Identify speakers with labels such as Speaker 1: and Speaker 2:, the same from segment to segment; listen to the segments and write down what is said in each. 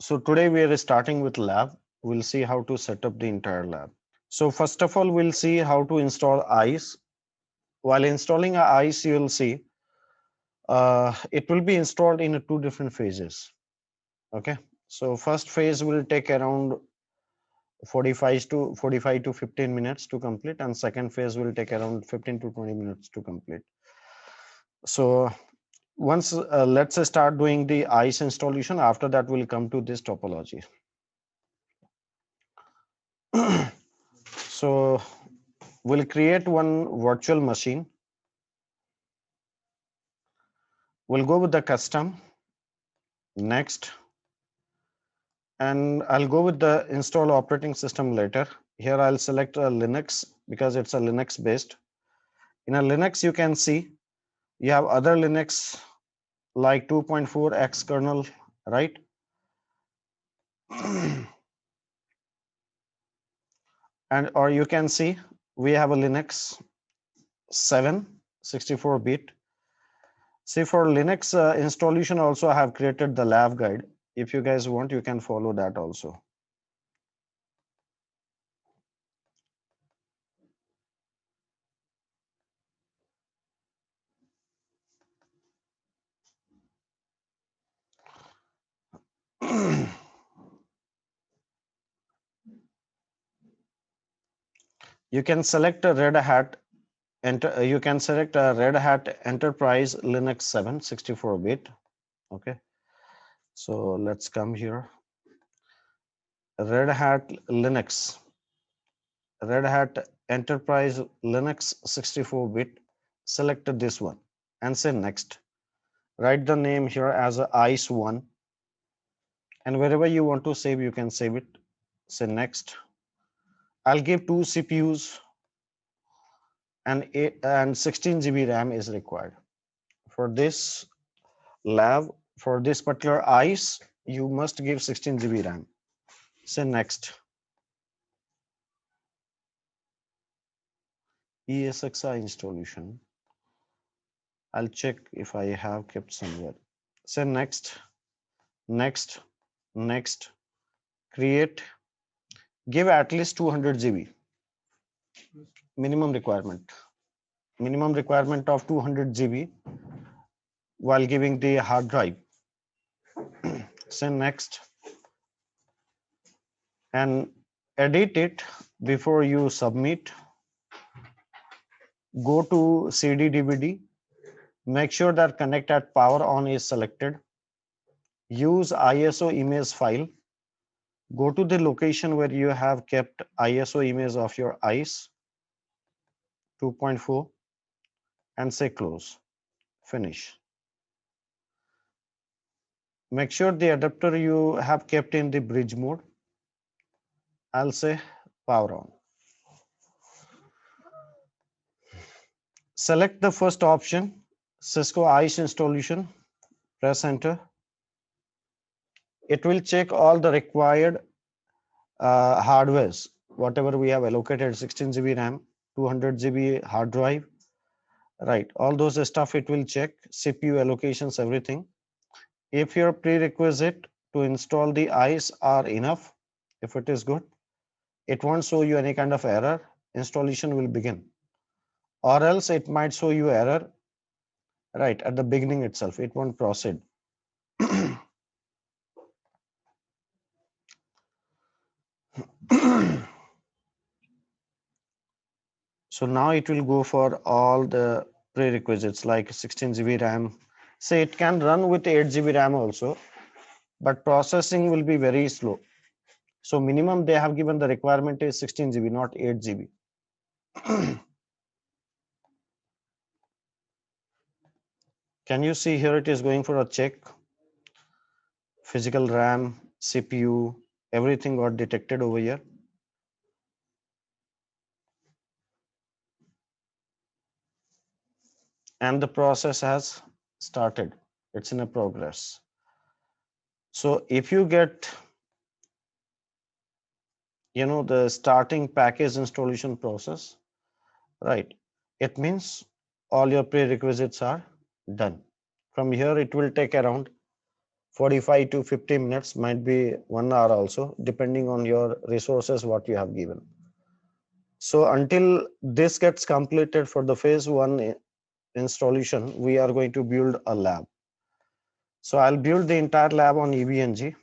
Speaker 1: So today we are starting with lab. We'll see how to set up the entire lab. So first of all, we'll see how to install ISE. While installing a ISE, you'll see it will be installed in two different phases. Okay. So first phase will take around 45 to 15 minutes to complete, and second phase will take around 15 to 20 minutes to complete. So once let's start doing the ISE installation. After that, we'll come to this topology. So we'll create one virtual machine. We'll go with the custom. Next. And I'll go with the install operating system later. Here I'll select Linux because it's a Linux based. In a Linux, you can see you have other Linux like 2.4x kernel, right? And or you can see we have a Linux 7 64-bit. See, for Linux installation also I have created the lab guide. If you guys want, you can follow that also. You can select a Red Hat. You can select a Red Hat Enterprise Linux 7 64-bit. Okay, so let's come here. Red Hat Linux, Red Hat Enterprise Linux 64-bit. Select this one and say next. Write the name here as a ICE1, and wherever you want to save, you can save it. Say next. I'll give 2 CPUs and 16 GB RAM is required for this lab. For this particular ICE, you must give 16 GB RAM. Say next. ESXi installation. I'll check if I have kept somewhere. Say next, next, next. Create. Give at least 200 GB. Minimum requirement. Minimum requirement of 200 GB while giving the hard drive. Say next. And edit it before you submit. Go to CD DVD. Make sure that connect at power on is selected. Use ISO image file. Go to the location where you have kept ISO image of your ICE 2.4 and say close. Finish. Make sure the adapter you have kept in the bridge mode. I'll say power on. Select the first option, Cisco ISE installation. Press enter. It will check all the required hardwares, whatever we have allocated, 16 GB RAM, 200 GB hard drive, right? All those stuff it will check, CPU allocations, everything. If your prerequisite to install the ICE are enough, if it is good, it won't show you any kind of error. Installation will begin, or else it might show you error right at the beginning itself. It won't proceed. So now it will go for all the prerequisites like 16 GB RAM. Say it can run with 8 GB RAM also, but processing will be very slow. So minimum they have given the requirement is 16 GB, not 8 GB. Can you see here it is going for a check? Physical RAM, CPU, everything got detected over here. And the process has started. It's in a progress. So if you get, the starting package installation process, right, it means all your prerequisites are done. From here, it will take around 45 to 50 minutes, might be 1 hour also, depending on your resources, what you have given. So until this gets completed for the phase one installation, we are going to build a lab. So I'll build the entire lab on EVNG.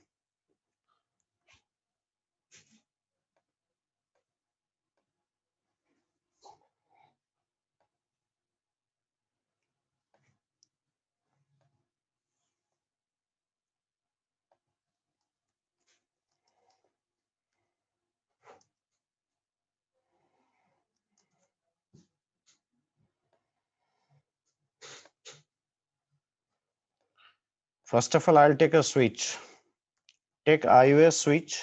Speaker 1: First of all, I'll take a switch. Take iOS switch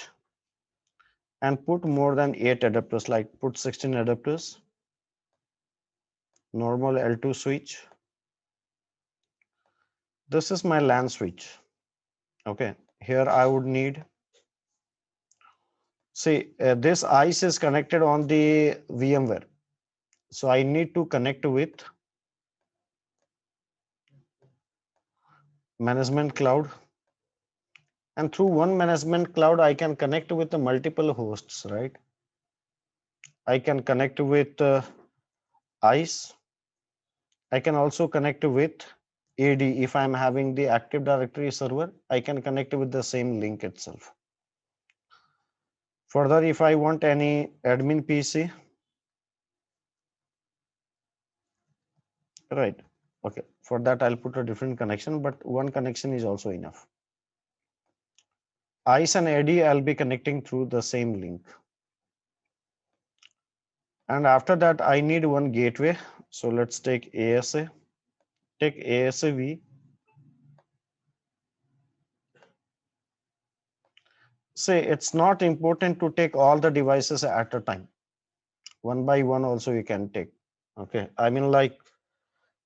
Speaker 1: and put more than 8 adapters, like put 16 adapters. Normal L2 switch. This is my LAN switch. Okay, here I would need, see, this ICE is connected on the VMware. So I need to connect with management cloud. And through one management cloud, I can connect with the multiple hosts, right? I can connect with ICE. I can also connect with AD. If I'm having the Active Directory server, I can connect with the same link itself. Further, if I want any admin PC, right? Okay, for that I'll put a different connection, but one connection is also enough. ICE and AD I'll be connecting through the same link. And after that, I need one gateway. So let's take ASA. Take ASAV. Say it's not important to take all the devices at a time. One by one also you can take. Okay, I mean, like,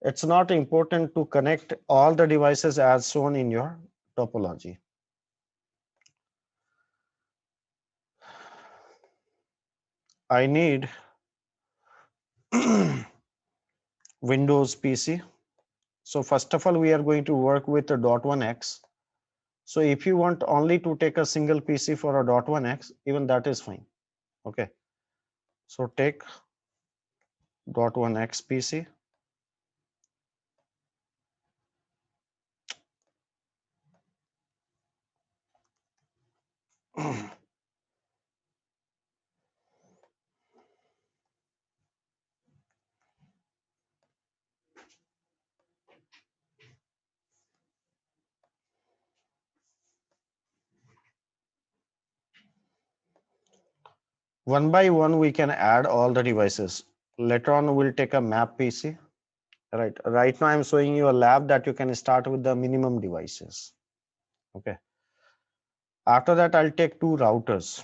Speaker 1: it's not important to connect all the devices as shown in your topology. I need Windows PC. So first of all, we are going to work with a .1x. So if you want only to take a single PC for a .1x, even that is fine. Okay. So take .1x PC. One by one, we can add all the devices. Later on, we'll take a map PC. Right now, I'm showing you a lab that you can start with the minimum devices. Okay. After that, I'll take two routers.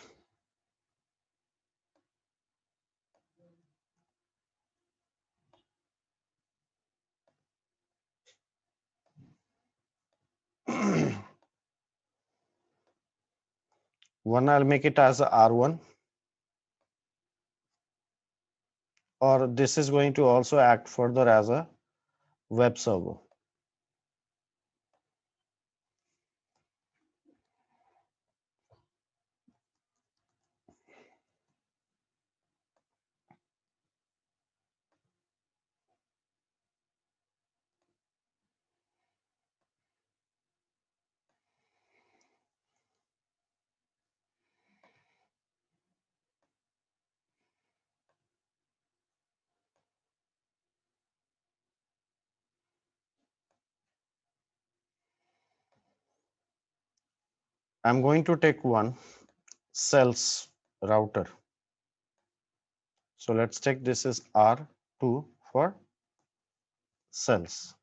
Speaker 1: One, I'll make it as a R1, or this is going to also act further as a web server. I'm going to take one cells router. So let's take this is R2 for cells.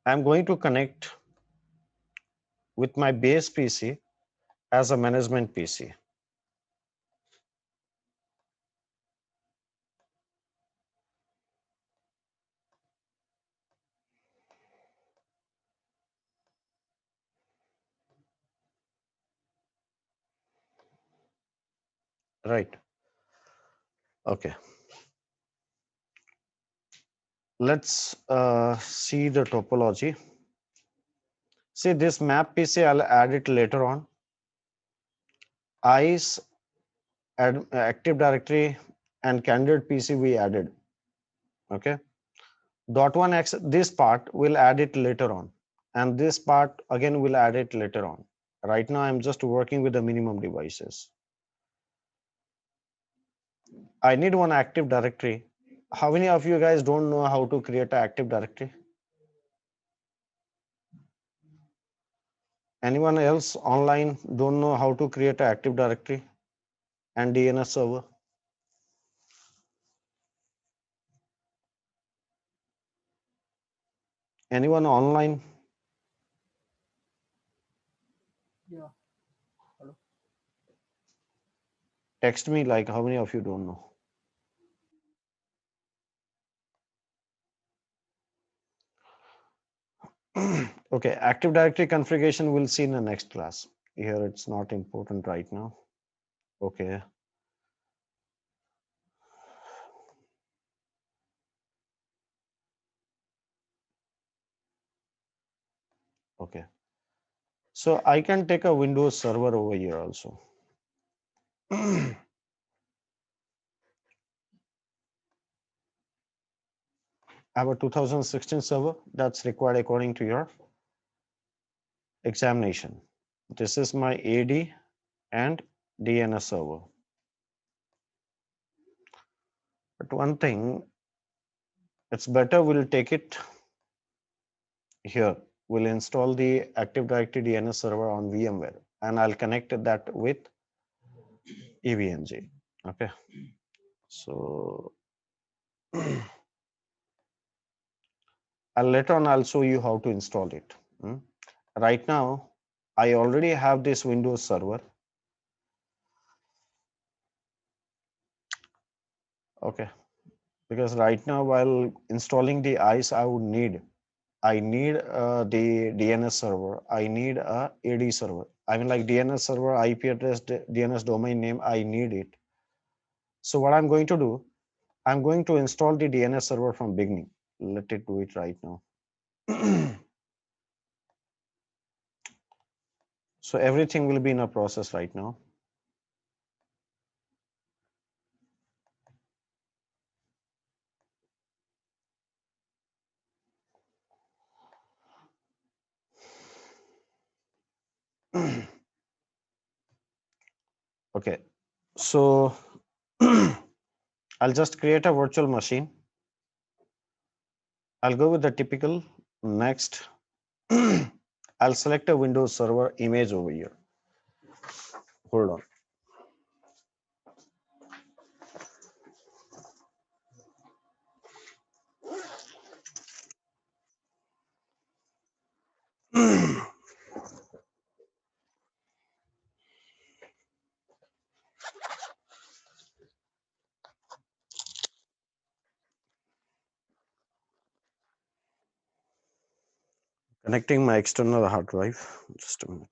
Speaker 1: I'm going to connect with my base PC as a management PC. right? Okay, let's see the topology. See this map PC, I'll add it later on. ICE, Active Directory and candidate PC we added. Okay, .1x, this part we'll add it later on, and this part again we'll add it later on. Right now I'm just working with the minimum devices. I need one Active Directory. How many of you guys don't know how to create an Active Directory? Anyone else online don't know how to create an Active Directory and DNS server? Anyone online?
Speaker 2: Yeah. Hello.
Speaker 1: Text me like how many of you don't know. Okay, Active Directory configuration we'll see in the next class. Here it's not important right now. Okay. Okay. So I can take a Windows server over here also. I have a 2016 server that's required according to your examination. This is my AD and DNS server. But one thing, it's better we'll take it here. We'll install the Active Directory DNS server on VMware and I'll connect that with EVNG. Okay. So later on I'll show you how to install it. Right now, I already have this Windows server. Okay. Because right now while installing the ICE, I need the DNS server. I need a AD server. I mean like DNS server, IP address, DNS domain name, I need it. So what I'm going to do, I'm going to install the DNS server from beginning. Let it do it right now. So everything will be in a process right now. Okay, so I'll just create a virtual machine. I'll go with the typical next. I'll select a Windows Server image over here. Hold on. Connecting my external hard drive. Just a minute.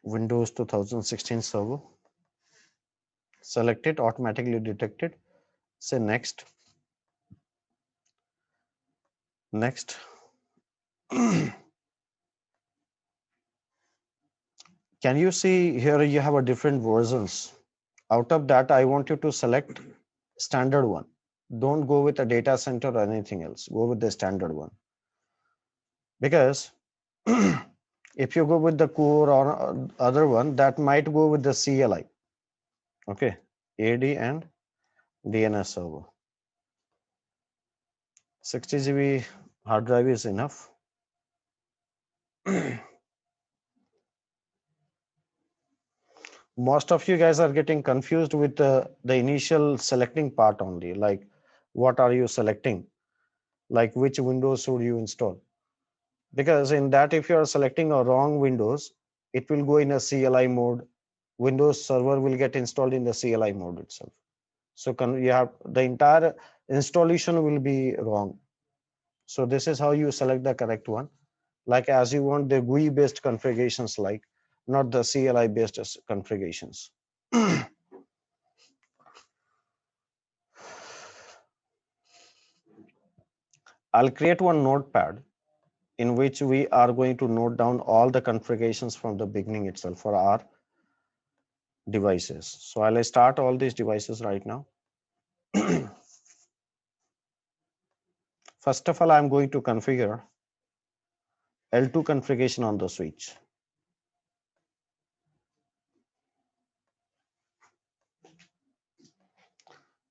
Speaker 1: Windows 2016 server. Select it, automatically detected. Say next. Next. Can you see here you have a different versions? Out of that, I want you to select standard one. Don't go with a data center or anything else. Go with the standard one. Because if you go with the core or other one, that might go with the CLI. Okay, AD and DNS server. 60 GB hard drive is enough. Most of you guys are getting confused with the initial selecting part only. Like, what are you selecting? Like, which Windows should you install? because in that, if you are selecting a wrong Windows, it will go in a CLI mode. Windows Server will get installed in the CLI mode itself. So you have the entire installation will be wrong. So this is how you select the correct one. Like as you want the GUI based configurations, like not the CLI based configurations. I'll create one notepad in which we are going to note down all the configurations from the beginning itself for our devices. So I'll start all these devices right now. First of all, I'm going to configure L2 configuration on the switch.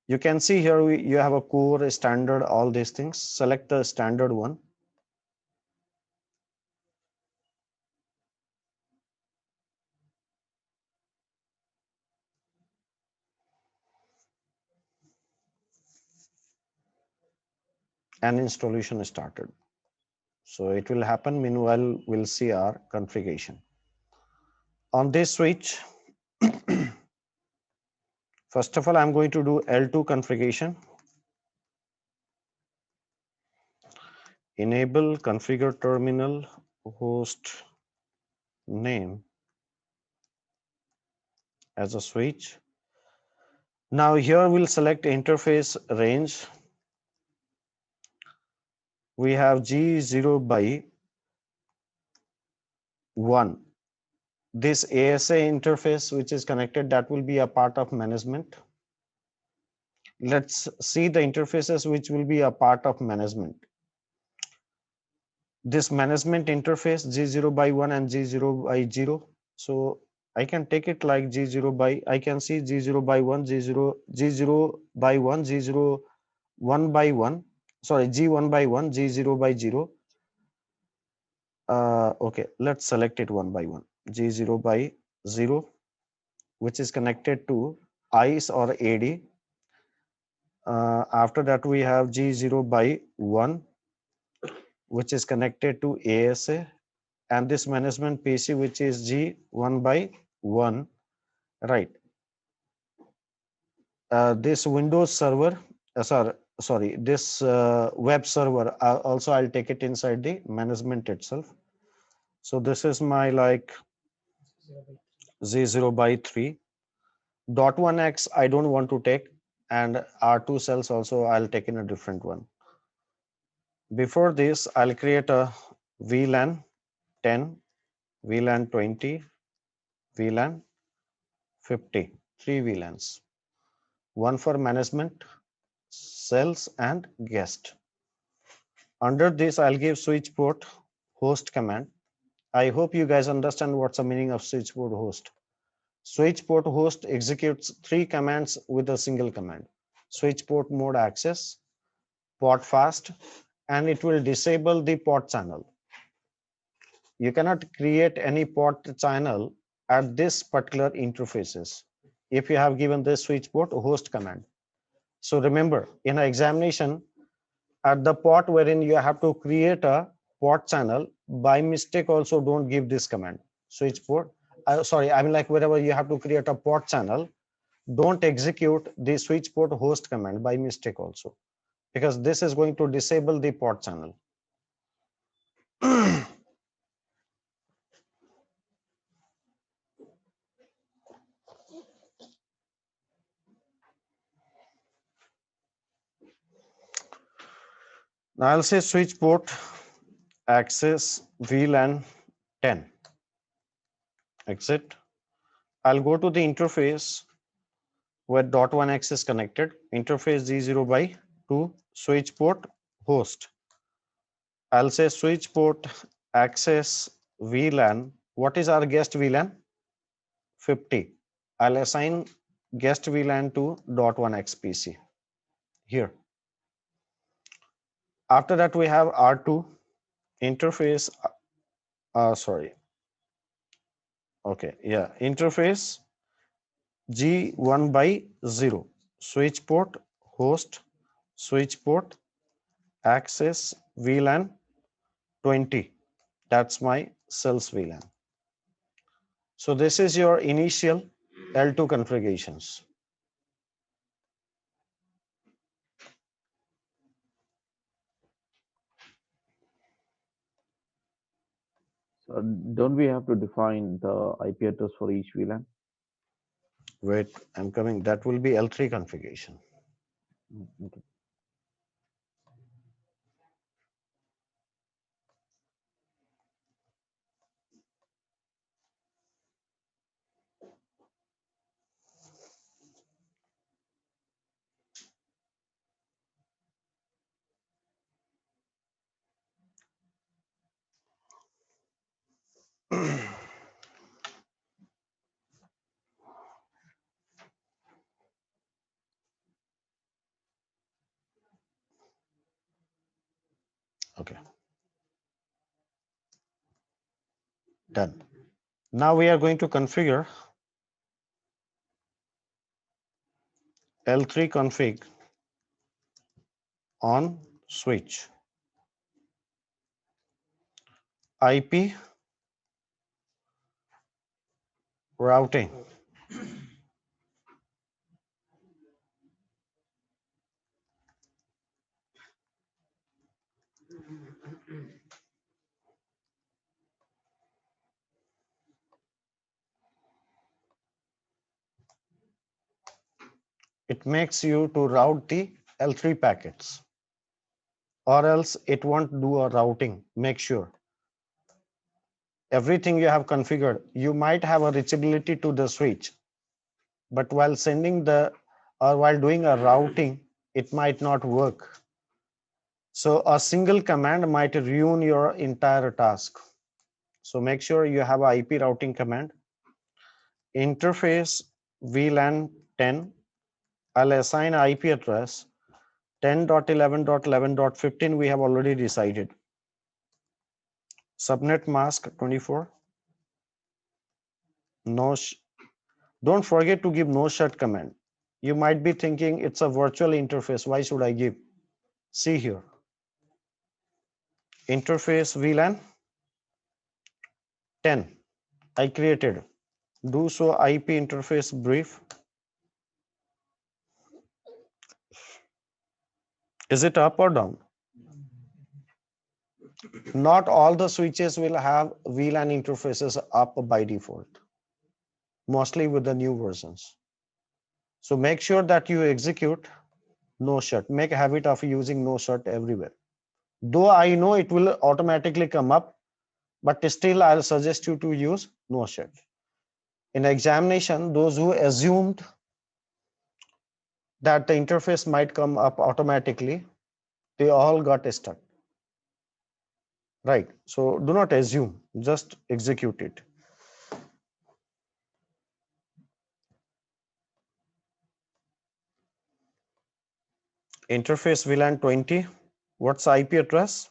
Speaker 1: You can see here you have a core, a standard, all these things. Select the standard one. And installation is started. So it will happen. Meanwhile, we'll see our configuration. On this switch, first of all, I'm going to do L2 configuration. Enable configure terminal host name as a switch. Now here we'll select interface range. We have G0 by 1. This ASA interface which is connected, that will be a part of management. Let's see the interfaces which will be a part of management. This management interface G0 by 1 and G0 by 0. So I can take it like G0 by, I can see G0 by 1, G0 by 1, G0 1 by 1, sorry, G1 by 1, G0 by 0. Okay, let's select it one by one. G0 by 0, which is connected to ICE or AD. After that, we have G0 by 1, which is connected to ASA, and this management PC, which is G1 by 1, right? This Windows server, this web server, also I'll take it inside the management itself. So this is my like Z0 by 3. .1x I don't want to take, and R2 cells also I'll take in a different one. Before this, I'll create a VLAN 10, VLAN 20, VLAN 50, 3 VLANs, one for management, cells, and guest. Under this, I'll give switch port host command. I hope you guys understand what's the meaning of switch port host. Switch port host executes 3 commands with a single command. Switch port mode access, port fast, and it will disable the port channel. You cannot create any port channel at this particular interfaces if you have given the switch port host command. So remember, in an examination, at the port wherein you have to create a port channel, by mistake also don't give this command, switch port. I mean like wherever you have to create a port channel, don't execute the switch port host command by mistake also, because this is going to disable the port channel. Now I'll say switch port access VLAN 10. Exit. I'll go to the interface where .1x is connected. Interface G0 by 2, switch port host. I'll say switch port access VLAN. What is our guest VLAN? 50. I'll assign guest VLAN to .1x PC here. After that, we have R2 interface. Okay, yeah, interface G1 by 0, switch port host, switch port access VLAN 20. That's my sales VLAN. So this is your initial L2 configurations.
Speaker 3: So don't we have to define the IP address for each VLAN?
Speaker 1: Wait, I'm coming. That will be L3 configuration.
Speaker 3: Okay.
Speaker 1: Okay. Done. Now we are going to configure L3 config on switch. IP routing. It makes you to route the L3 packets, or else it won't do a routing. Make sure everything you have configured. You might have a reachability to the switch, but while sending the or while doing a routing, it might not work. So a single command might ruin your entire task. So make sure you have a IP routing command. Interface VLAN 10. I'll assign IP address 10.11.11.15. We have already decided. Subnet mask 24. No, don't forget to give no shut command. You might be thinking it's a virtual interface. Why should I give? See here. Interface VLAN 10. I created. Do so IP interface brief. Is it up or down? Not all the switches will have VLAN interfaces up by default, mostly with the new versions. So make sure that you execute no shut. Make a habit of using no shut everywhere. Though I know it will automatically come up, but still I'll suggest you to use no shut. In examination, those who assumed that the interface might come up automatically, they all got stuck. Right. So do not assume, just execute it. Interface VLAN 20. What's IP address?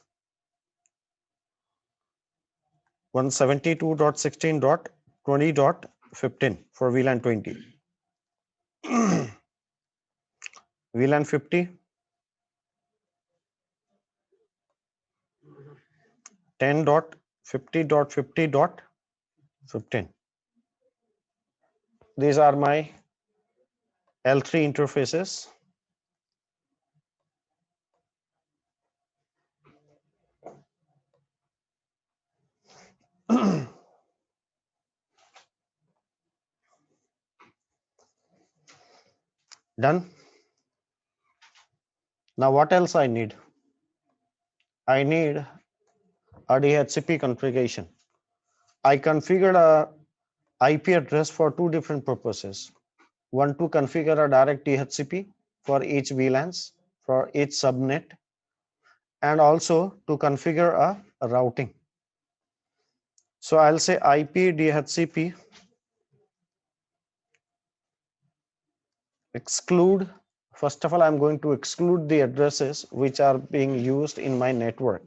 Speaker 1: 172.16.20.15 for VLAN 20. VLAN 50. 10.50.50.15. These are my L3 interfaces. Done. Now what else I need? I need a DHCP configuration. I configured a IP address for two different purposes. One, to configure a direct DHCP for each VLANs, for each subnet, and also to configure a routing. So I'll say IP DHCP exclude. First of all, I'm going to exclude the addresses which are being used in my network.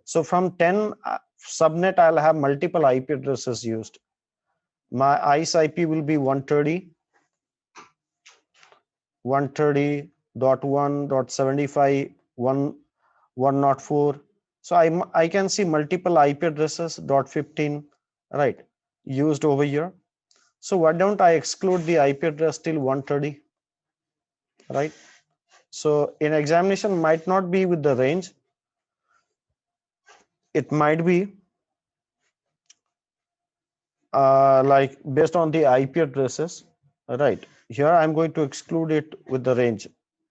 Speaker 1: So from 10 subnet, I'll have multiple IP addresses used. My ISE IP will be 130, 130.1.75, 104, So I can see multiple IP addresses .15, right, used over here. So why don't I exclude the IP address till 130, right? So in examination might not be with the range. It might be like based on the IP addresses, right? Here I'm going to exclude it with the range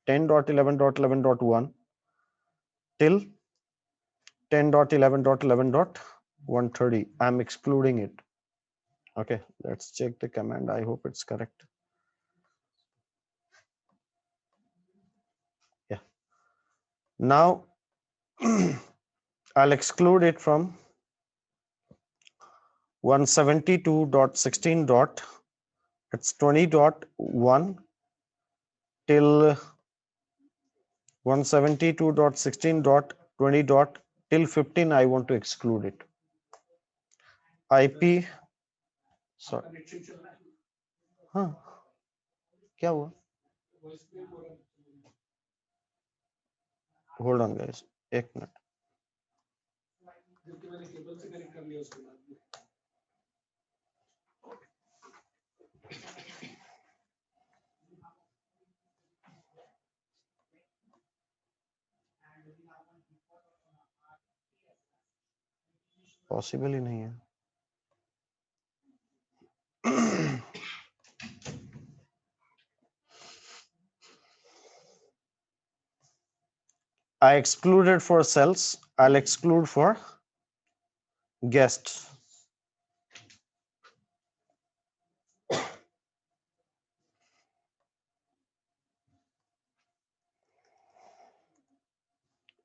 Speaker 1: 10.11.11.1 till 10.11.11.130. I'm excluding it. Okay, let's check the command. I hope it's correct. Yeah. Now I'll exclude it from 172.16 dot, it's 20.1 till 172.16.20 dot till 15. I want to exclude it. IP, sorry, हाँ क्या हुआ? Hold on guys, एक minute. Possible ही नहीं है. I excluded for cells. I'll exclude for guests.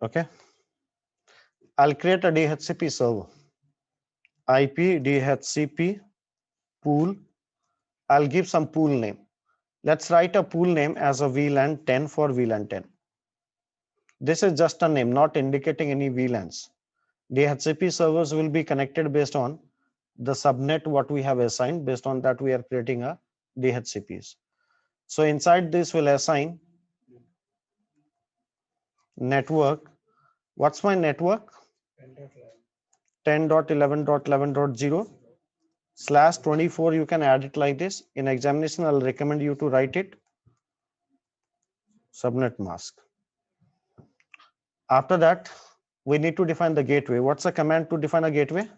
Speaker 1: Okay. I'll create a DHCP server. IP DHCP pool. I'll give some pool name. Let's write a pool name as a VLAN 10 for VLAN 10. This is just a name, not indicating any VLANs. DHCP servers will be connected based on the subnet what we have assigned. Based on that, we are creating a DHCPs. So inside this will assign network. What's my network? 10.11.11.0 slash 24. You can add it like this. In examination, I'll recommend you to write it subnet mask. After that, we need to define the gateway. What's the command to define a gateway?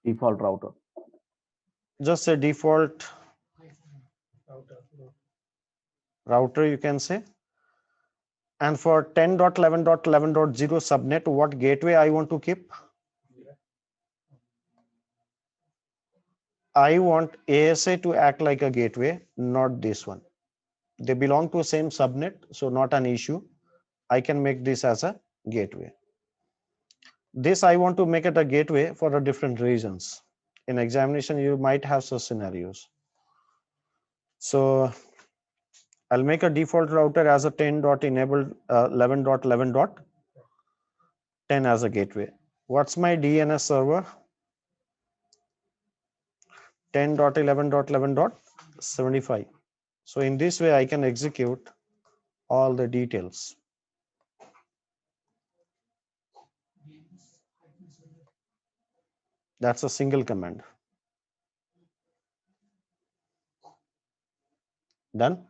Speaker 3: Default router.
Speaker 1: Just say default router, you can say. And for 10.11.11.0 subnet, what gateway I want to keep? I want ASA to act like a gateway, not this one. They belong to same subnet, so not an issue. I can make this as a gateway. This I want to make it a gateway for a different reasons. In examination, you might have such scenarios. So I'll make a default router as a 10.enabled 11.11.10 as a gateway. What's my DNS server? 10.11.11.75. So in this way, I can execute all the details. That's a single command. Done.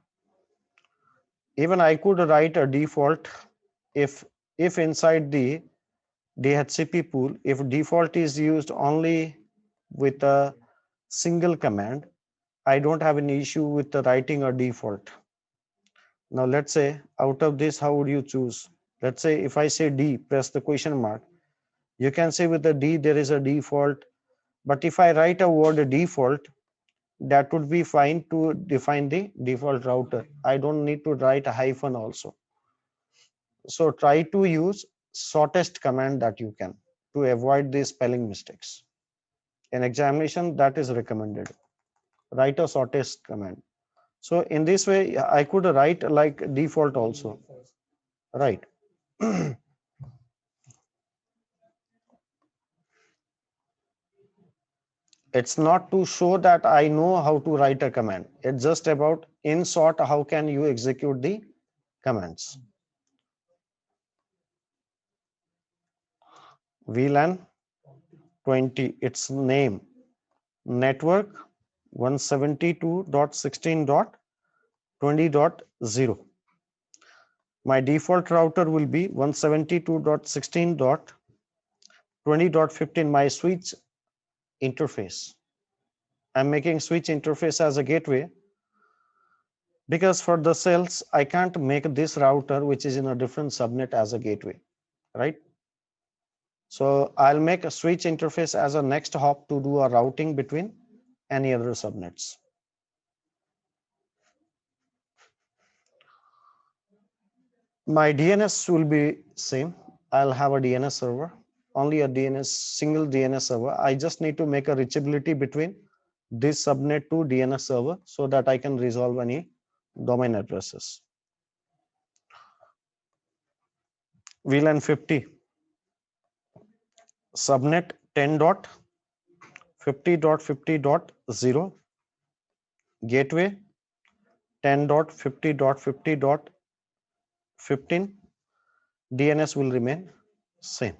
Speaker 1: Even I could write a default if inside the DHCP pool, if default is used only with a single command, I don't have any issue with the writing a default. Now let's say out of this, how would you choose? Let's say if I say D, press the question mark. You can say with the D there is a default, but if I write a word default, that would be fine to define the default router. I don't need to write a hyphen also. So try to use shortest command that you can to avoid these spelling mistakes. In examination, that is recommended. Write a shortest command. So in this way, I could write like default also, right? It's not to show that I know how to write a command. It's just about, in short, how can you execute the commands. VLAN 20, its name, network 172.16.20.0. My default router will be 172.16.20.15, my switch interface. I'm making switch interface as a gateway because for the cells, I can't make this router, which is in a different subnet, as a gateway, right? So I'll make a switch interface as a next hop to do a routing between any other subnets. My DNS will be same. I'll have a DNS server, only a DNS, single DNS server. I just need to make a reachability between this subnet to DNS server so that I can resolve any domain addresses. VLAN 50, subnet 10.50.50.0, gateway 10.50.50.15, DNS will remain same.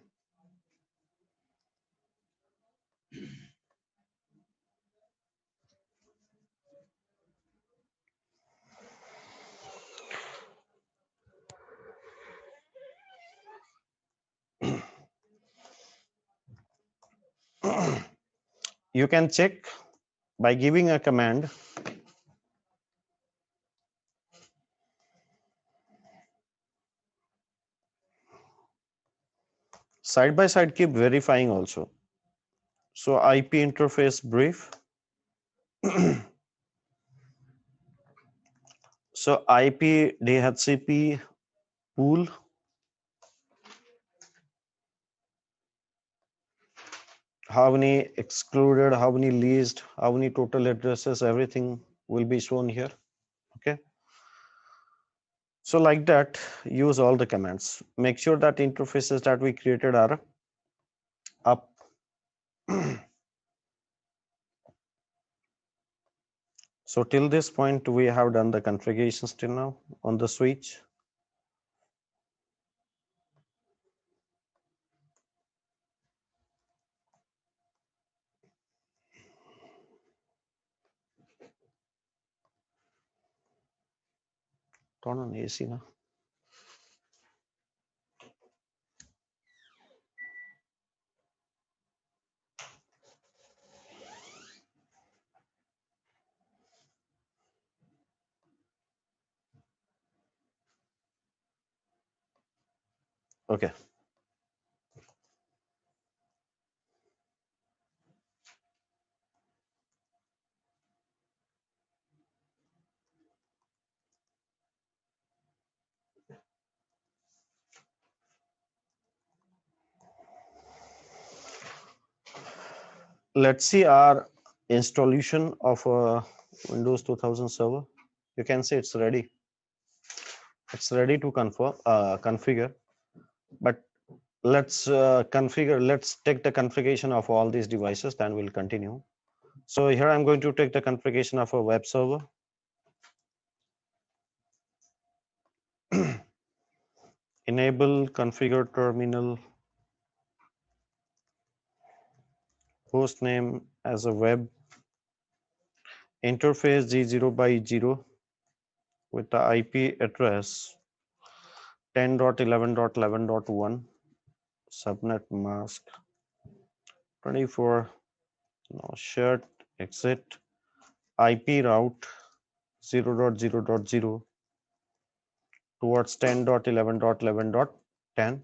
Speaker 1: You can check by giving a command side by side, keep verifying also. So IP interface brief. So IP DHCP pool, how many excluded, how many leased, how many total addresses, everything will be shown here. Okay. So like that, use all the commands. Make sure that interfaces that we created are up. So till this point, we have done the configurations till now on the switch. Turn on AC now. Okay. Let's see our installation of a Windows 2000 server. You can see it's ready. It's ready to configure, but let's take the configuration of all these devices, then we'll continue. So here I'm going to take the configuration of a web server. Enable configure terminal, host name as a web, interface G0 by 0 with the IP address 10.11.11.1, subnet mask 24, no shared exit, IP route 0.0.0 towards 10.11.11.10,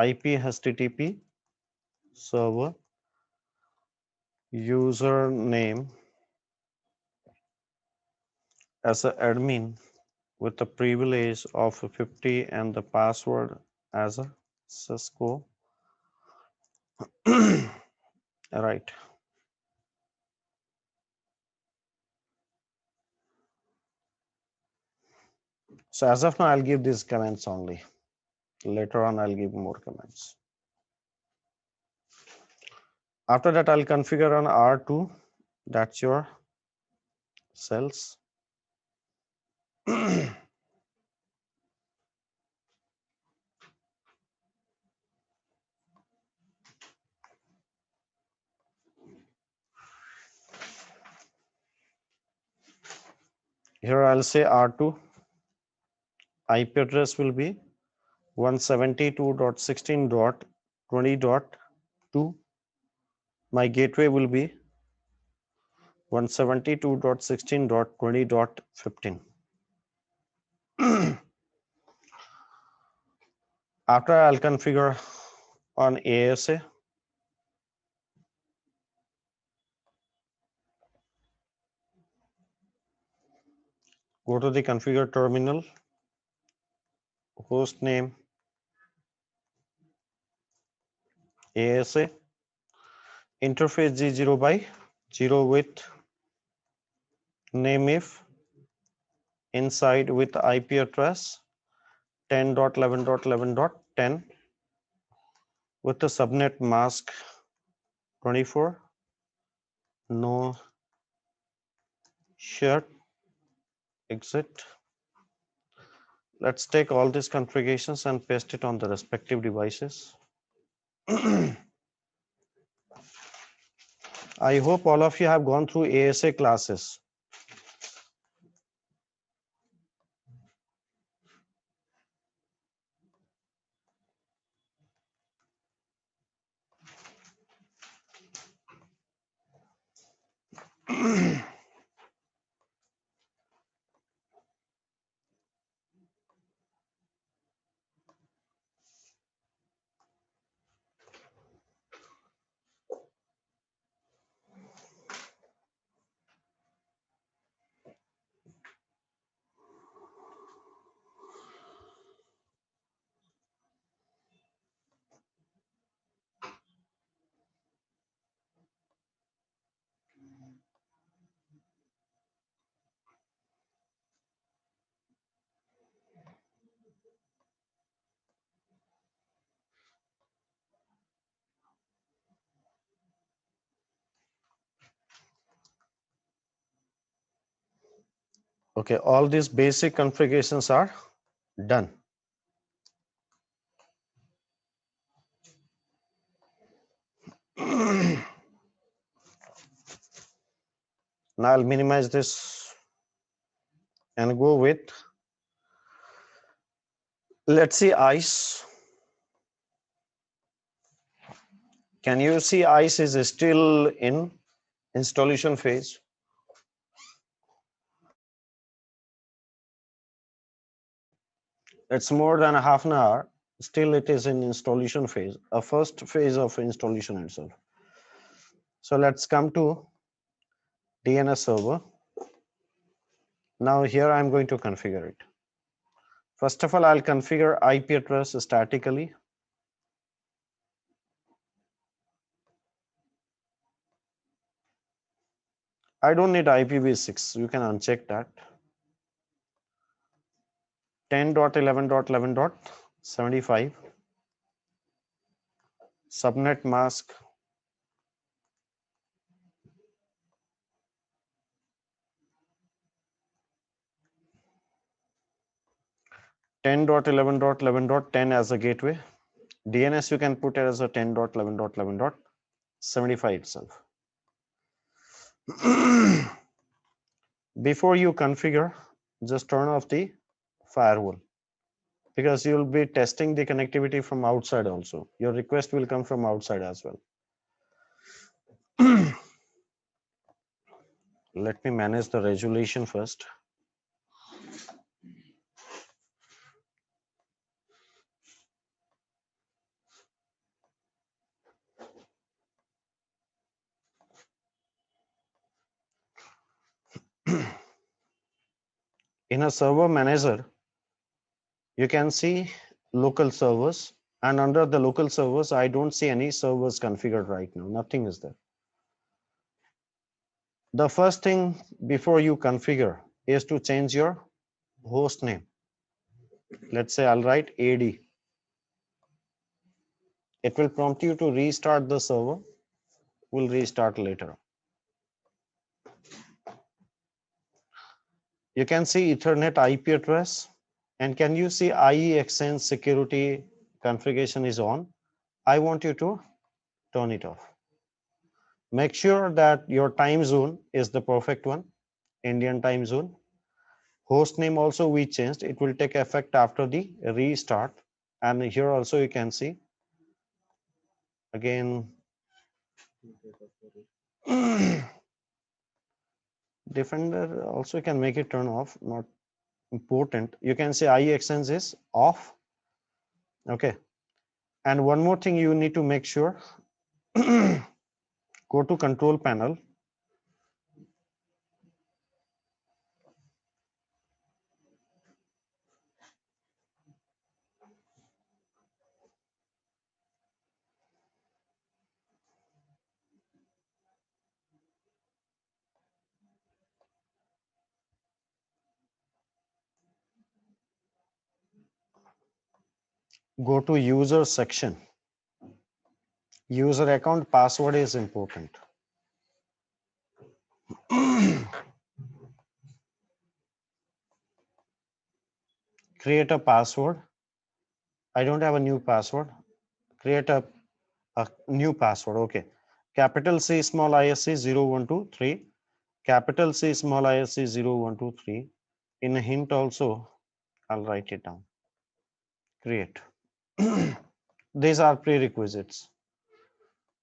Speaker 1: IP HTTP server, username as an admin with the privilege of 50 and the password as a Cisco. Right. So as of now, I'll give these commands only. Later on, I'll give more commands. After that, I'll configure on R2. That's your cells. Here I'll say R2, IP address will be 172.16.20.2. My gateway will be 172.16.20.15. After I'll configure on ASA. Go to the configure terminal, host name ASA, interface G0 by 0 with name if inside with IP address 10.11.11.10 with the subnet mask 24, no share, exit. Let's take all these configurations and paste it on the respective devices. I hope all of you have gone through ASA classes. Okay, all these basic configurations are done. Now I'll minimize this and go with, let's see ICE. Can you see ICE is still in installation phase? It's more than a half an hour. Still it is in installation phase, a first phase of installation itself. So let's come to DNS server. Now here I'm going to configure it. First of all, I'll configure IP address statically. I don't need IPv6. You can uncheck that. 10.11.11.75 subnet mask 10.11.11.10 as a gateway. DNS you can put it as a 10.11.11.75 itself. Before you configure, just turn off the firewall because you'll be testing the connectivity from outside also. Your request will come from outside as well. Let me manage the resolution first. In a server manager, you can see local servers, and under the local servers, I don't see any servers configured right now. Nothing is there. The first thing before you configure is to change your host name. Let's say I'll write AD. It will prompt you to restart the server. We'll restart later. You can see Ethernet IP address. And can you see IE Exchange security configuration is on? I want you to turn it off. Make sure that your time zone is the perfect one, Indian time zone. Host name also we changed. It will take effect after the restart. And here also you can see again Defender also can make it turn off, not important. You can say IE extends is off. Okay. And one more thing you need to make sure, go to control panel. Go to user section. User account password is important. Create a password. I don't have a new password. Create a new password. Okay. Capital C small ISC 0123. Capital C small ISC 0123. In a hint also, I'll write it down. Create. These are prerequisites.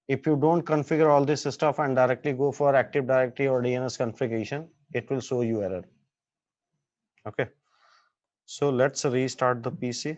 Speaker 1: If you don't configure all this stuff and directly go for Active Directory or DNS configuration, it will show you error. Okay. So let's restart the PC.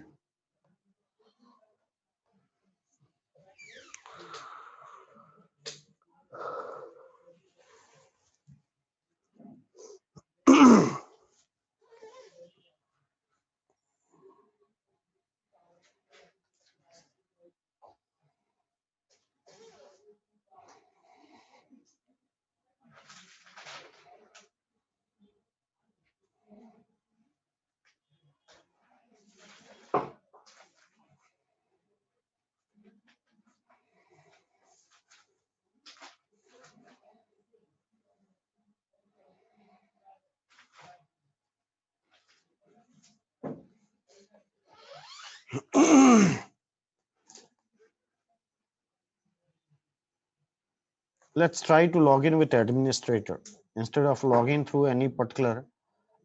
Speaker 1: Let's try to log in with administrator. Instead of logging through any particular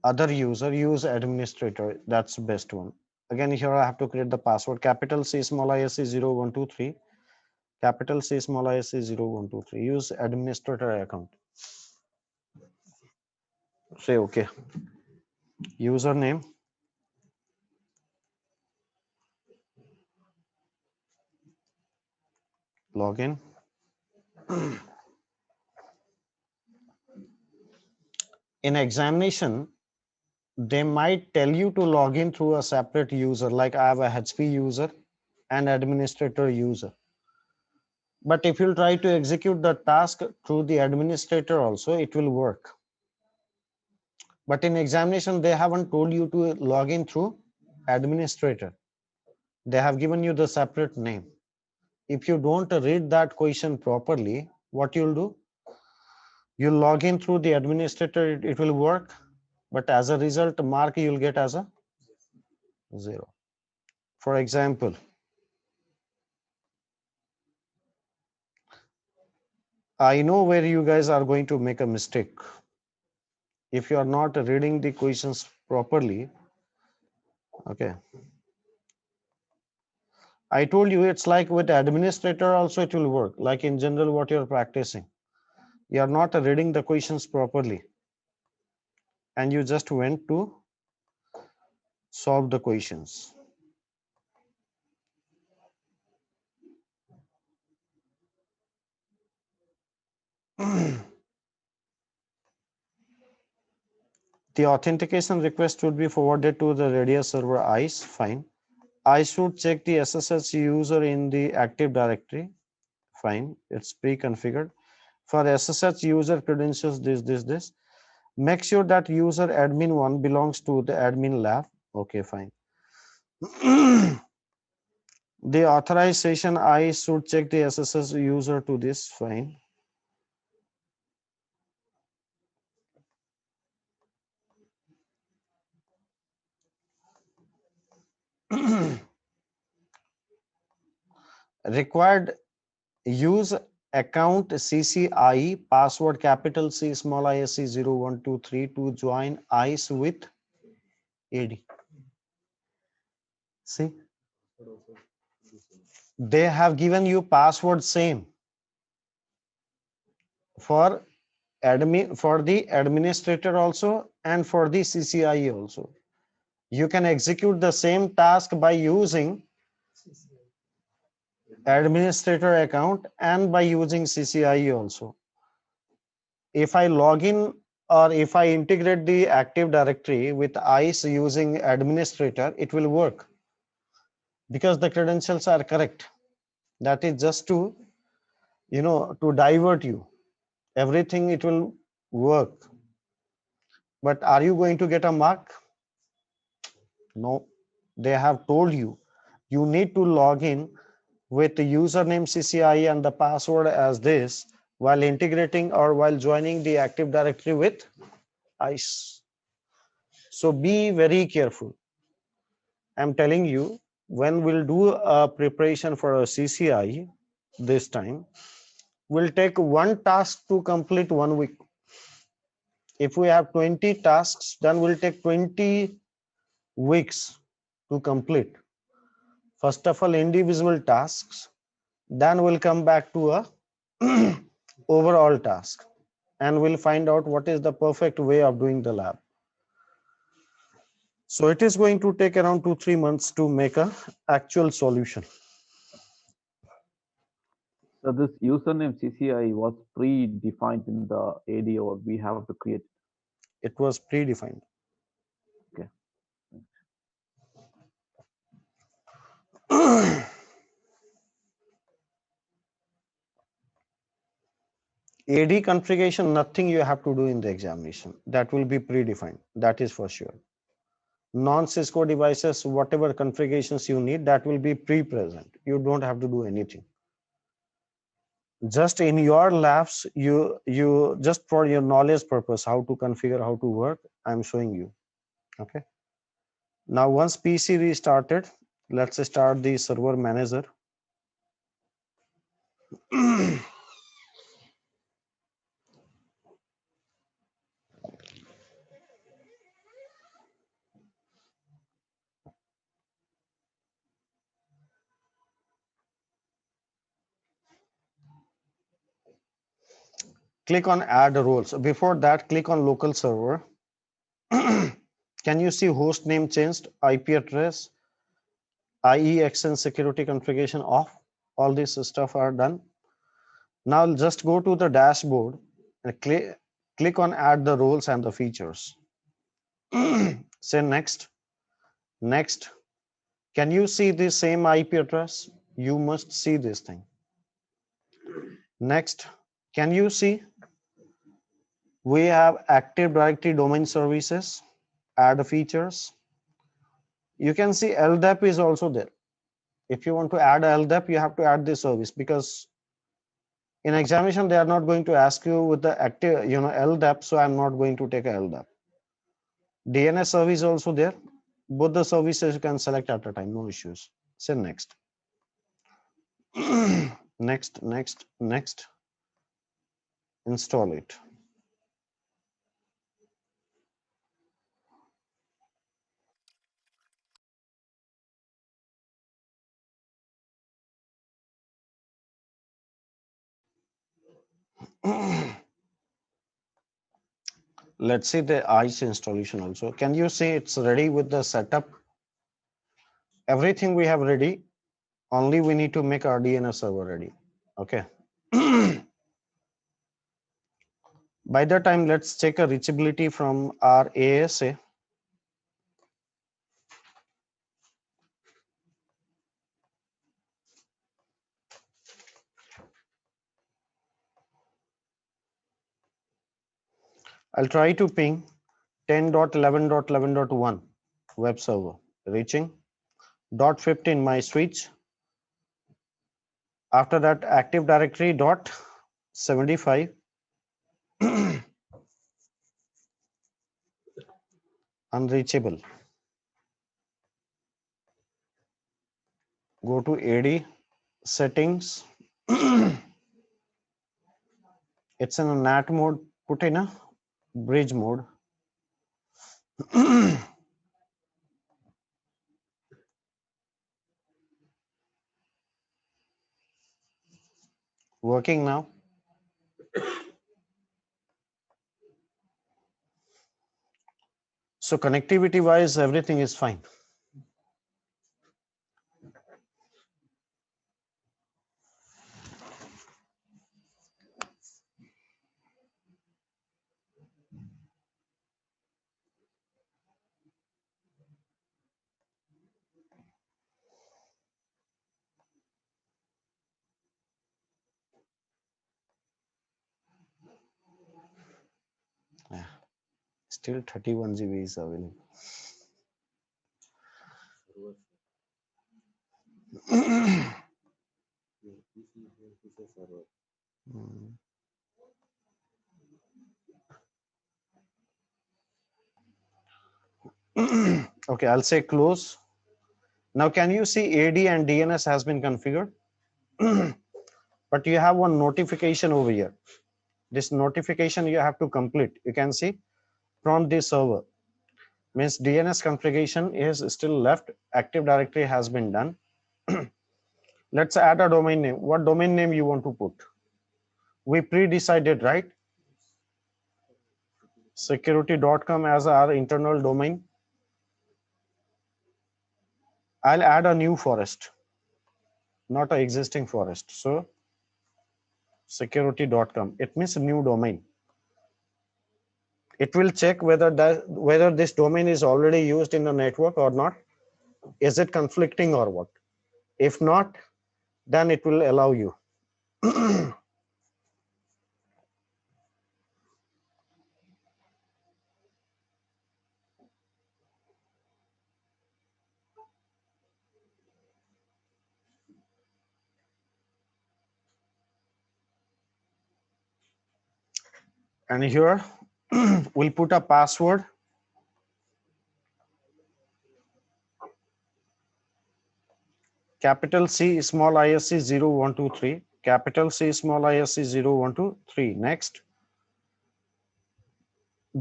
Speaker 1: other user, use administrator. That's the best one. Again, here I have to create the password. Capital C small ISC 0123. Capital C small ISC 0123. Use administrator account. Say okay. Username. Login. In examination, they might tell you to log in through a separate user, like I have a HP user and administrator user. But if you try to execute the task through the administrator also, it will work. But in examination, they haven't told you to log in through administrator. They have given you the separate name. If you don't read that question properly, what you'll do? You'll log in through the administrator, it will work. But as a result, mark you'll get as a 0. For example, I know where you guys are going to make a mistake. If you are not reading the questions properly, okay. I told you it's like with administrator also it will work. Like in general, what you're practicing. You are not reading the questions properly. And you just went to solve the questions. The authentication request would be forwarded to the Radius server ICE. Fine. I should check the SSH user in the Active Directory. Fine. It's pre-configured. For SSH user credentials, this. Make sure that user admin 1 belongs to the admin lab. Okay, fine. The authorization, I should check the SSH user to this. Fine. Required use account CCI password capital C small ISC 0123 to join ICE with AD. See, they have given you password same for for the administrator also and for the CCIE also. You can execute the same task by using administrator account and by using CCIE also. If I log in or if I integrate the Active Directory with ICE using administrator, it will work because the credentials are correct. That is just to, to divert you. Everything it will work. But are you going to get a mark? No. They have told you, you need to log in with the username CCIE and the password as this while integrating or while joining the Active Directory with ICE. So be very careful. I'm telling you, when we'll do a preparation for a CCIE this time, we'll take one task to complete 1 week. If we have 20 tasks, then we'll take 20 weeks to complete. First of all, individual tasks, then we'll come back to a overall task and we'll find out what is the perfect way of doing the lab. So it is going to take around 2-3 months to make a actual solution.
Speaker 3: So this username CCI was predefined in the AD, or we have to create?
Speaker 1: It was predefined.
Speaker 3: Okay.
Speaker 1: AD configuration, nothing you have to do in the examination. That will be predefined. That is for sure. Non-Cisco devices, whatever configurations you need, that will be pre-present. You don't have to do anything. Just in your labs, you just for your knowledge purpose, how to configure, how to work, I'm showing you. Okay. Now, once PC restarted, let's start the server manager. Click on add roles. Before that, click on local server. Can you see host name changed, IP address, IE extend security configuration off? All this stuff are done. Now just go to the dashboard and click on add the roles and the features. Say next. Next. Can you see the same IP address? You must see this thing. Next. Can you see we have Active Directory domain services, add features. You can see LDAP is also there. If you want to add LDAP, you have to add this service because in examination, they are not going to ask you with the active, LDAP. So I'm not going to take a LDAP. DNS service also there. Both the services you can select at a time, no issues. Say next. Next. Install it. Let's see the ICE installation also. Can you see it's ready with the setup? Everything we have ready. Only we need to make our DNS server ready. Okay. By the time, let's check a reachability from our ASA. I'll try to ping 10.11.11.1 web server reaching .15 my switch. After that, Active Directory .75 unreachable. Go to AD settings. It's in a NAT mode. Put in a bridge mode. Working now? So connectivity wise, everything is fine. Yeah. Still 31 GB is available. Hmm. Okay, I'll say close. Now, can you see AD and DNS has been configured? But you have one notification over here. This notification you have to complete. You can see from this server. Means DNS configuration is still left. Active Directory has been done. Let's add a domain name. What domain name you want to put? We pre-decided, right? Security.com as our internal domain. I'll add a new forest, not an existing forest. So security.com, it means a new domain. It will check whether this domain is already used in the network or not. Is it conflicting or what? If not, then it will allow you. And here we'll put a password. Capital C small ISC 0123. Capital C small ISC 0123. Next.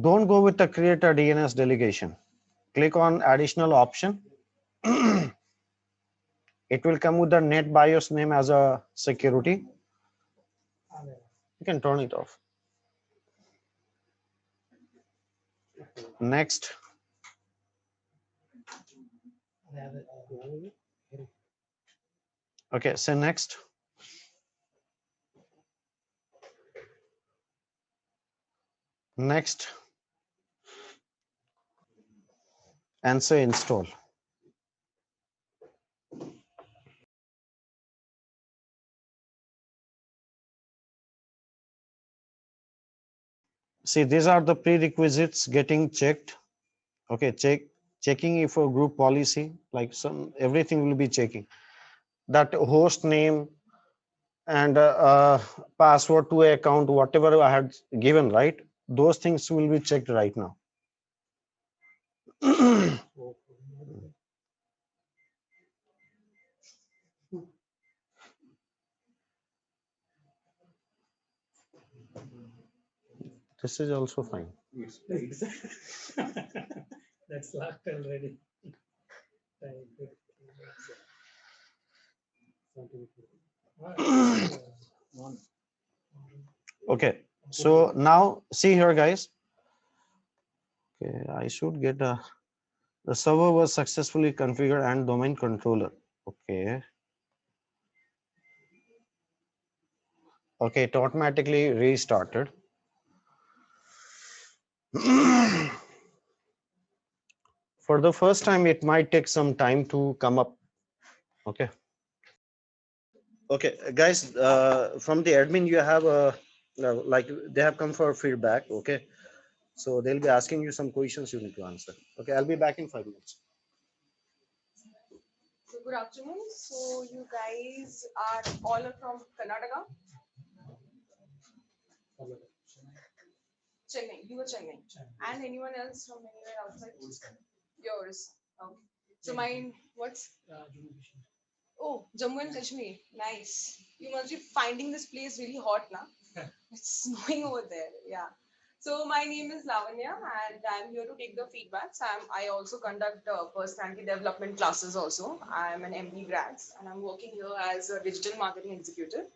Speaker 1: Don't go with the create a DNS delegation. Click on additional option. It will come with the net BIOS name as a security. You can turn it off. Next. Okay, say next. Next. And say install. See, these are the prerequisites getting checked. Okay, checking if a group policy, like everything will be checking. That host name and password to account, whatever I had given, right? Those things will be checked right now. This is also fine.
Speaker 2: That's locked already.
Speaker 1: Okay, so now see here, guys. Okay, I should get the server was successfully configured and domain controller. Okay. Okay, it automatically restarted. For the first time, it might take some time to come up. Okay. Okay, guys, from the admin, you have like they have come for feedback. Okay. So they'll be asking you some questions you need to answer. Okay, I'll be back in 5 minutes.
Speaker 4: So good afternoon. So you guys are all from Karnataka? Chennai. You were Chennai. And anyone else from anywhere outside? Yours. Okay. So mine, what's? Oh, Jammu and Kashmir. Nice. You must be finding this place really hot now. It's snowing over there. Yeah. So my name is Lavanya and I'm here to take the feedbacks. I also conduct personality development classes also. I'm an MD grad and I'm working here as a digital marketing executive.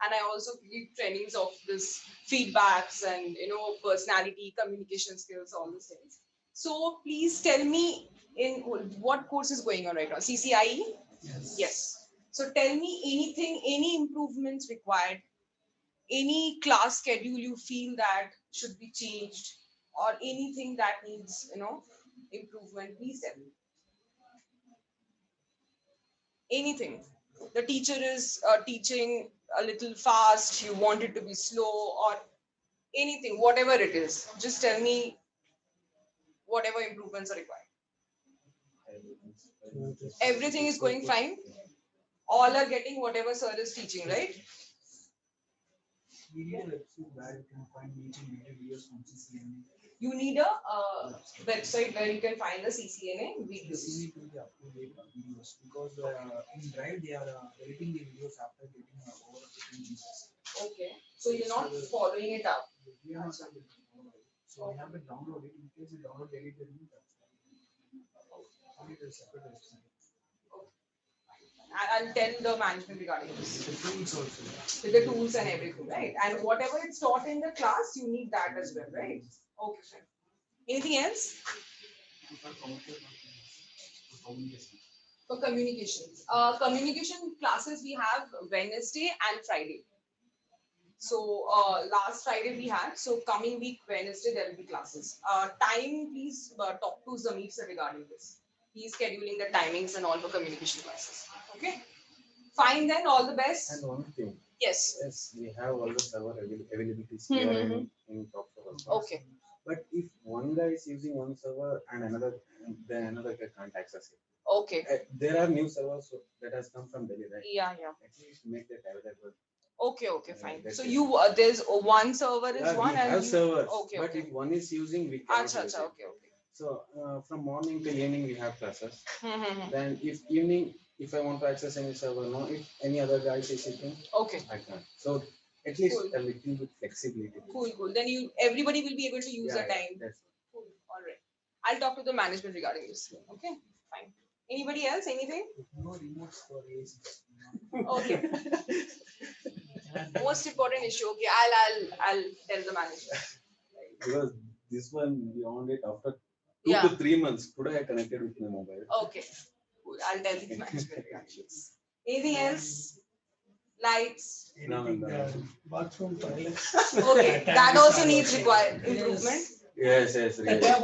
Speaker 4: and I also give trainings of this feedbacks and personality, communication skills, all these things. So please tell me in what course is going on right now? CCIE? Yes. So tell me anything, any improvements required, any class schedule you feel that should be changed, or anything that needs, improvement. Please tell me. Anything. The teacher is teaching a little fast, you want it to be slow, or anything, whatever it is. Just tell me whatever improvements are required. Everything is going fine. All are getting whatever sir is teaching, right?
Speaker 2: We need a website where you can find native videos from CCNA.
Speaker 4: You need a website where you can find the CCNA
Speaker 2: The
Speaker 4: videos.
Speaker 2: CV to the up-to-date videos because in Drive they are editing the videos after getting over 15 minutes.
Speaker 4: Okay. So you're not following it up.
Speaker 2: We are not able to follow it. So we have to download it. In case you download edited, only the separate website.
Speaker 4: I'll tell the management regarding this.
Speaker 2: The tools also.
Speaker 4: With the tools and everything, right? And whatever it's taught in the class, you need that as well, right? Okay, fine. Anything else? For communications. Communication classes we have Wednesday and Friday. So last Friday we had. So coming week Wednesday there will be classes. Time, please talk to Zamir sir regarding this. He's scheduling the timings and all for communication classes. Okay. Fine then. All the best.
Speaker 5: And one thing,
Speaker 4: Yes.
Speaker 5: yes, we have all the server availabilities here in top server.
Speaker 4: Okay.
Speaker 5: But if one guy is using one server and then another guy can't access it.
Speaker 4: Okay.
Speaker 5: There are new servers that has come from Delhi, right?
Speaker 4: Yeah.
Speaker 5: At least make that available.
Speaker 4: Okay. Fine.
Speaker 5: That's
Speaker 4: So
Speaker 5: it.
Speaker 4: you there's one server is
Speaker 5: Yeah,
Speaker 4: one
Speaker 5: we
Speaker 4: and
Speaker 5: have
Speaker 4: you,
Speaker 5: servers,
Speaker 4: okay.
Speaker 5: but if one is using, we cannot
Speaker 4: Acha,
Speaker 5: use
Speaker 4: acha,
Speaker 5: it.
Speaker 4: okay.
Speaker 5: So from morning till evening we have classes.
Speaker 4: Hmm.
Speaker 5: Then if I want to access any server, no, if any other guy is sitting,
Speaker 4: Okay.
Speaker 5: I can't. So at least
Speaker 4: Cool.
Speaker 5: a little bit flexibility.
Speaker 4: Cool. Then everybody will be able to use
Speaker 5: Yeah,
Speaker 4: their time.
Speaker 5: that's
Speaker 4: Cool. All right. I'll talk to the management regarding this. Okay. Fine. Anybody else? Anything?
Speaker 2: No remotes for AC.
Speaker 4: Okay. Most important issue. Okay. I'll tell the management.
Speaker 5: because this one we owned it after 2
Speaker 4: Yeah.
Speaker 5: to 3 months. Today I connected with my mobile.
Speaker 4: Okay. Cool. I'll tell the management regarding this. Anything else? Lights.
Speaker 2: Anything,
Speaker 5: No.
Speaker 2: bathroom, toilet.
Speaker 4: Okay. That also needs required improvement.
Speaker 5: Yes, really.
Speaker 2: Yeah,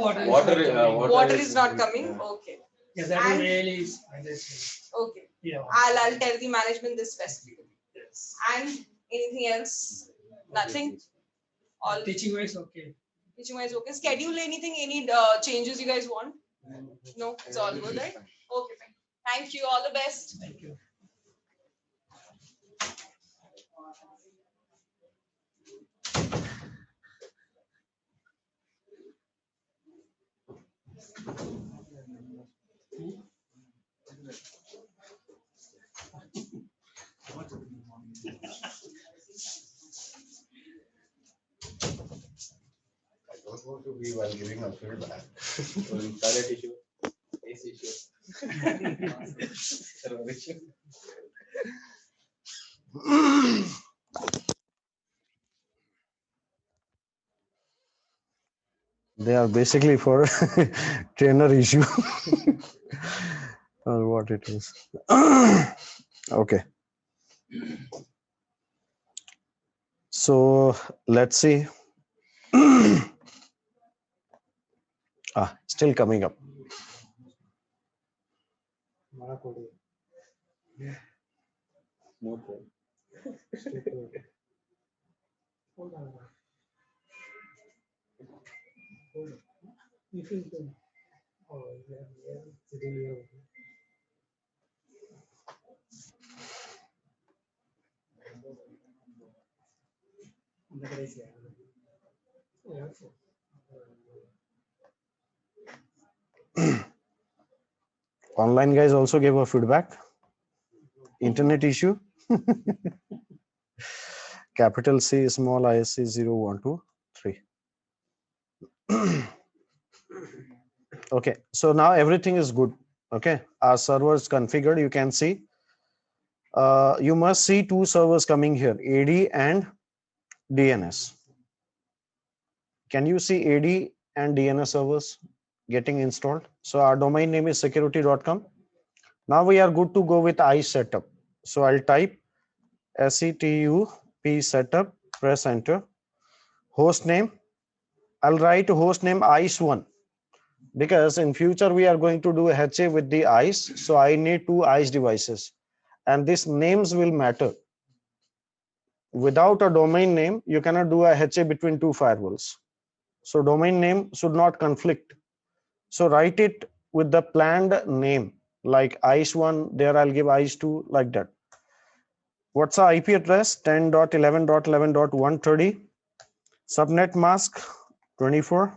Speaker 4: Water is not coming. Okay.
Speaker 2: Yeah, that
Speaker 4: And-
Speaker 2: really is unnecessary.
Speaker 4: Okay.
Speaker 2: Yeah.
Speaker 4: I'll tell the management this specifically.
Speaker 2: Yes.
Speaker 4: And anything else? Nothing. All
Speaker 2: Teaching wise, okay.
Speaker 4: teaching wise okay. Schedule anything? Any changes you guys want? No, it's all good, right? Okay, fine. Thank you. All the best.
Speaker 2: Thank you.
Speaker 5: I don't want to be while giving a feedback. Toilet issue, AC issue, server issue.
Speaker 1: They are basically for trainer issue or what it is. Okay. So let's see. Still coming up.
Speaker 5: Smooth, right?
Speaker 2: Hold on. You feel good. Oh, yeah, sitting here.
Speaker 1: Online guys also gave a feedback. Internet issue. Capital C, small ISC 0123. Okay, so now everything is good. Okay, our server is configured. You can see You must see two servers coming here, AD and DNS. Can you see AD and DNS servers getting installed? So our domain name is security.com. Now we are good to go with ISE setup. So I'll type setup setup, press enter. Host name, I'll write host name ISE1 because in future we are going to do HA with the ISE. So I need two ISE devices and these names will matter. Without a domain name, you cannot do a HA between two firewalls. So domain name should not conflict. So write it with the planned name like ISE1, there I'll give ISE2 like that. What's the IP address? 10.11.11.130. Subnet mask 24.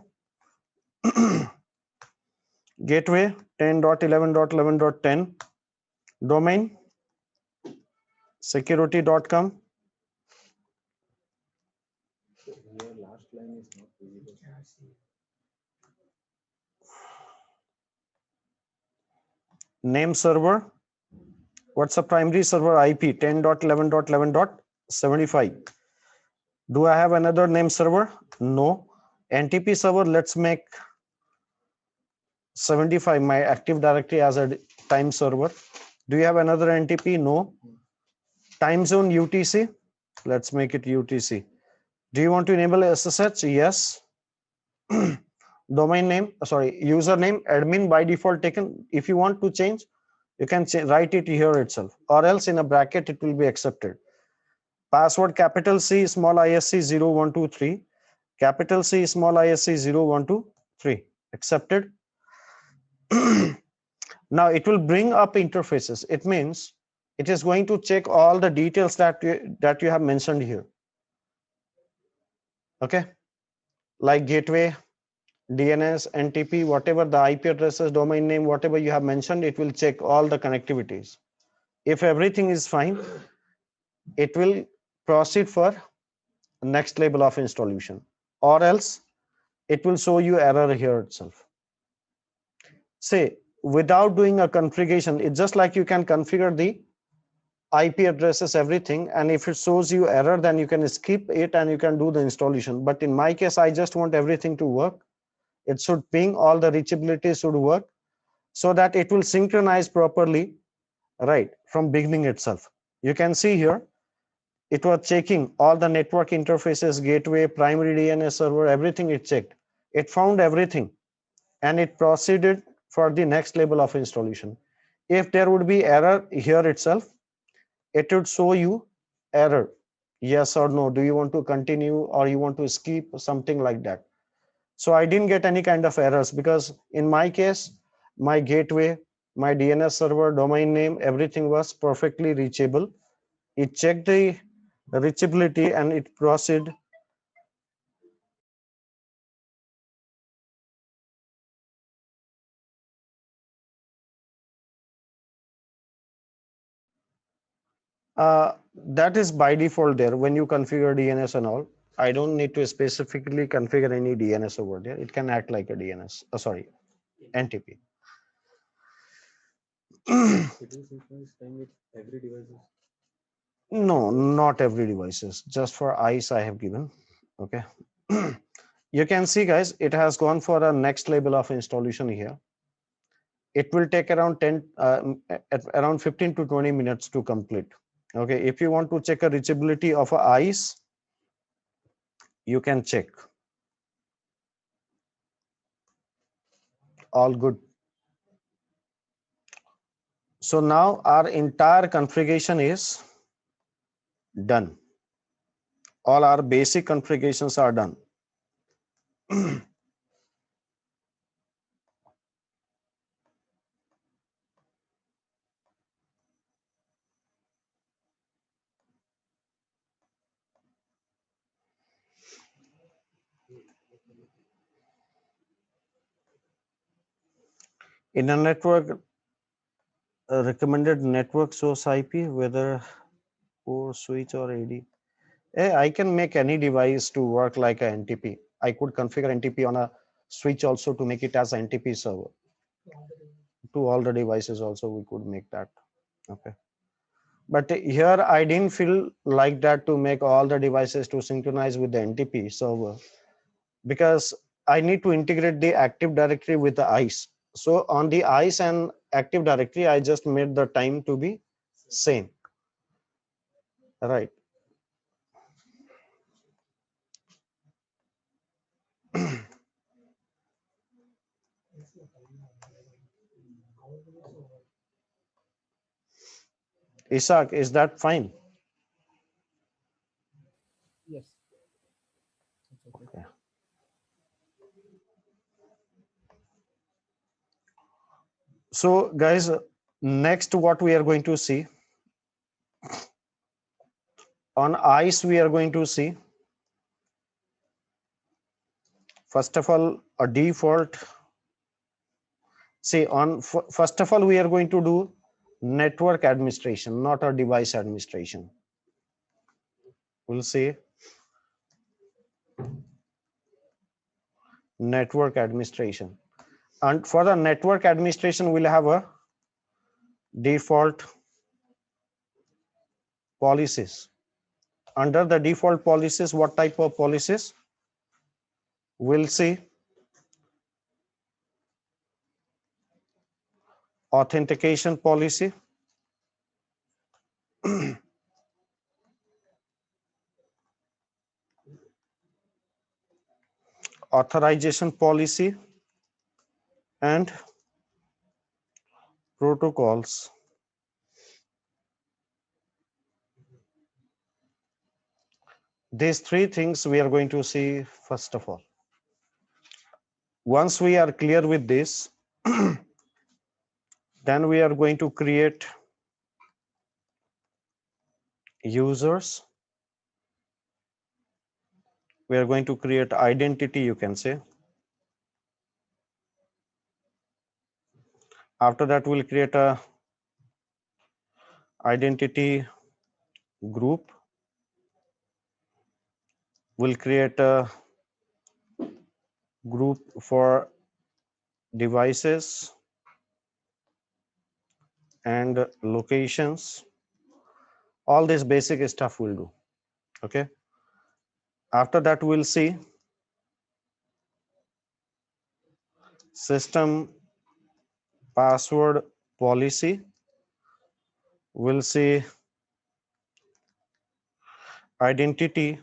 Speaker 1: Gateway 10.11.11.10. Domain security.com.
Speaker 5: Your last line is not visible.
Speaker 1: Name server. What's the primary server IP? 10.11.11.75. Do I have another name server? No. NTP server, let's make 75 my Active Directory as a time server. Do you have another NTP? No. Time zone UTC, let's make it UTC. Do you want to enable SSH? Yes. Domain name, sorry, username admin by default taken. If you want to change, you can write it here itself, or else in a bracket it will be accepted. Password capital C small ISC 0123, capital C small ISC 0123. Accepted. Now it will bring up interfaces. It means it is going to check all the details that you have mentioned here. Okay, like gateway, DNS, NTP, whatever the IP addresses, domain name, whatever you have mentioned, it will check all the connectivities. If everything is fine, it will proceed for next level of installation, or else it will show you error here itself. Say, without doing a configuration, it's just like you can configure the IP addresses, everything, and if it shows you error, then you can skip it and you can do the installation. But in my case, I just want everything to work. It should ping, all the reachability should work so that it will synchronize properly, right, from beginning itself. You can see here, it was checking all the network interfaces, gateway, primary DNS server, everything it checked. It found everything and it proceeded for the next level of installation. If there would be error here itself, it would show you error, yes or no, do you want to continue or you want to skip, something like that. So I didn't get any kind of errors because in my case, my gateway, my DNS server, domain name, everything was perfectly reachable. It checked the reachability and it proceeded. That is by default there when you configure DNS and all. I don't need to specifically configure any DNS over there. It can act like a DNS, sorry, NTP.
Speaker 5: It will synchronize time with every device.
Speaker 1: No, not every devices, just for ICE I have given. Okay. You can see guys, it has gone for a next level of installation here. It will take around 15 to 20 minutes to complete. Okay, if you want to check a reachability of a ICE, you can check. All good. So now our entire configuration is done. All our basic configurations are done. In a network, recommended network source IP, whether or switch or AD. I can make any device to work like a NTP. I could configure NTP on a switch also to make it as an NTP server. To all the devices also we could make that. Okay. But here I didn't feel like that to make all the devices to synchronize with the NTP server, because I need to integrate the Active Directory with the ISE. So on the ISE and Active Directory, I just made the time to be same. Right. Isaac, is that fine?
Speaker 2: Yes. It's okay.
Speaker 1: Okay. So guys, next what we are going to see on ICE, we are going to see, first of all, a default. See, first of all, we are going to do network administration, not a device administration. We'll see network administration. And for the network administration, we'll have a default policies. Under the default policies, what type of policies? We'll see authentication policy, authorization policy, and protocols. These three things we are going to see first of all. Once we are clear with this, then we are going to create users. We are going to create identity, you can say. After that, we'll create a identity group. We'll create a group for devices and locations. All this basic stuff we'll do. Okay. After that, we'll see system password policy. We'll see identity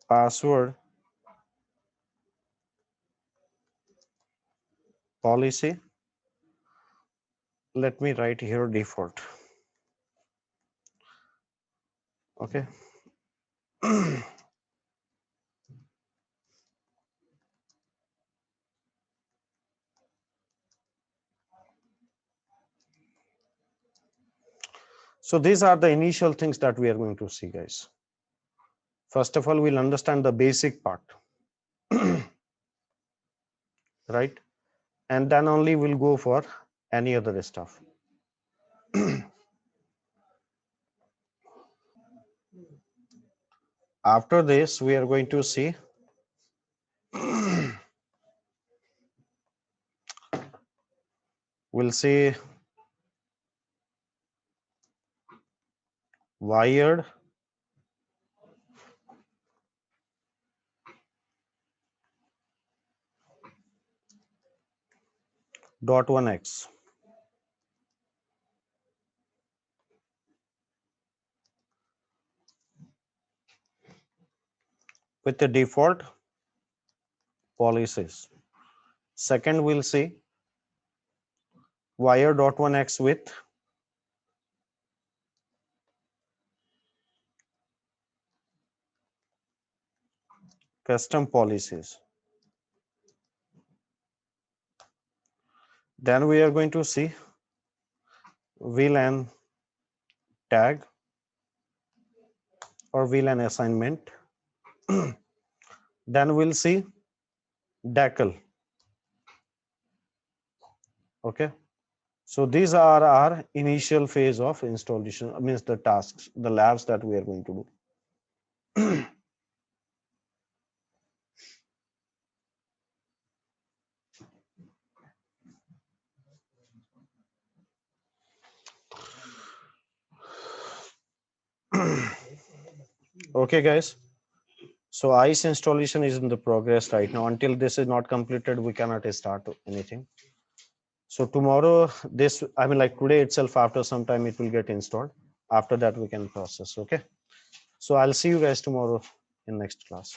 Speaker 1: password policy. Let me write here default. Okay. So these are the initial things that we are going to see, guys. First of all, we'll understand the basic part, right? And then only we'll go for any other stuff. After this, we are going to see we'll see wired .1x. With the default policies. Second, we'll see wire.1x with custom policies. Then we are going to see VLAN tag or VLAN assignment. Then we'll see DACL. Okay. So these are our initial phase of installation, means the tasks, the labs that we are going to do. Okay, guys. So ICE installation is in the progress right now. Until this is not completed, we cannot start anything. So tomorrow, this, I mean, like today itself, after some time, it will get installed. After that, we can process. Okay. So I'll see you guys tomorrow in next class.